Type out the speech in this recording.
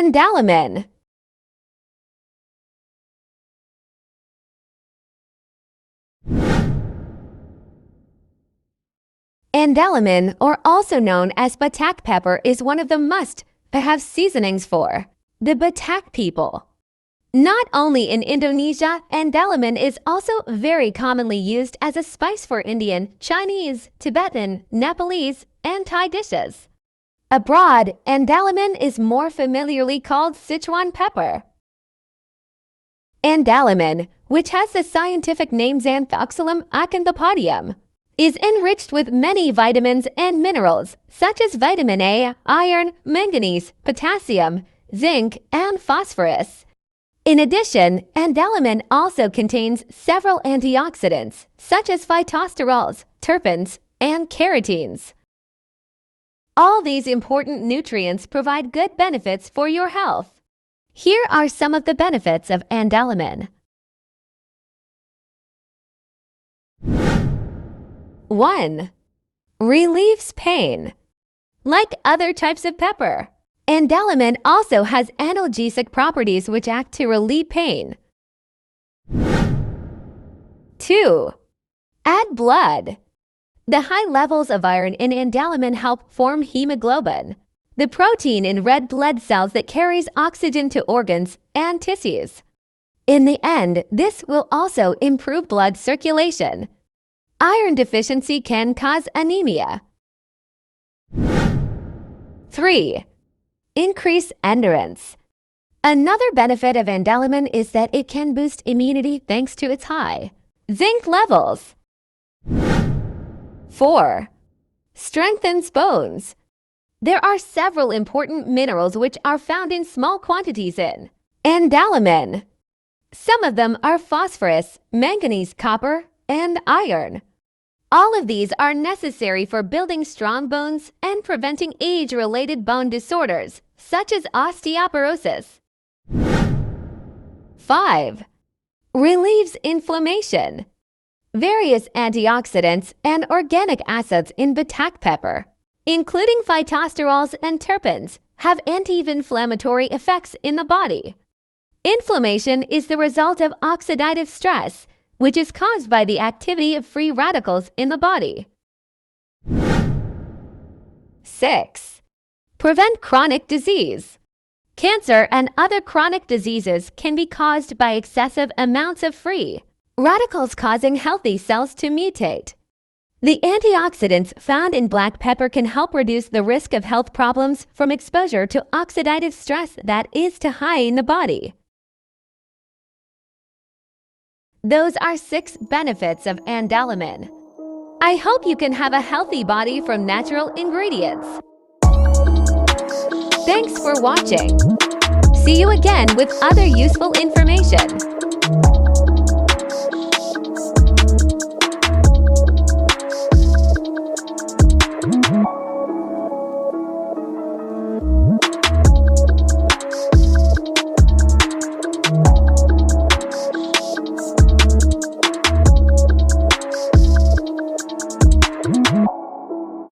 Andaliman. Andaliman, or also known as Batak pepper, is one of the must-have seasonings for the Batak people. Not only in Indonesia, Andaliman is also very commonly used as a spice for Indian, Chinese, Tibetan, Nepalese, and Thai dishes. Abroad, Andaliman is more familiarly called Sichuan pepper. Andaliman, which has the scientific name Xanthoxylum acanthopodeum, is enriched with many vitamins and minerals such as vitamin A, iron, manganese, potassium, zinc, and phosphorus. In addition, Andaliman also contains several antioxidants such as phytosterols, terpenes, and carotenes. All these important nutrients provide good benefits for your health. Here are some of the benefits of Andaliman. 1. Relieves pain. Like other types of pepper, Andaliman also has analgesic properties which act to relieve pain. 2. Add blood. The high levels of iron in Andaliman help form hemoglobin, the protein in red blood cells that carries oxygen to organs and tissues. In the end, this will also improve blood circulation. Iron deficiency can cause anemia. 3. Increase endurance. Another benefit of Andaliman is that it can boost immunity thanks to its high zinc levels. 4. Strengthens bones. There are several important minerals which are found in small quantities in Andaliman. Some of them are phosphorus, manganese, copper, and iron. All of these are necessary for building strong bones and preventing age-related bone disorders, such as osteoporosis. 5. Relieves inflammation. Various antioxidants and organic acids in Batak pepper, including phytosterols and terpenes, have anti-inflammatory effects in the body. Inflammation is the result of oxidative stress, which is caused by the activity of free radicals in the body. 6. Prevent chronic disease. Cancer and other chronic diseases can be caused by excessive amounts of free radicals causing healthy cells to mutate. The antioxidants found in black pepper can help reduce the risk of health problems from exposure to oxidative stress that is too high in the body. Those are 6 benefits of Andaliman. I hope you can have a healthy body from natural ingredients. Thanks for watching. See you again with other useful information.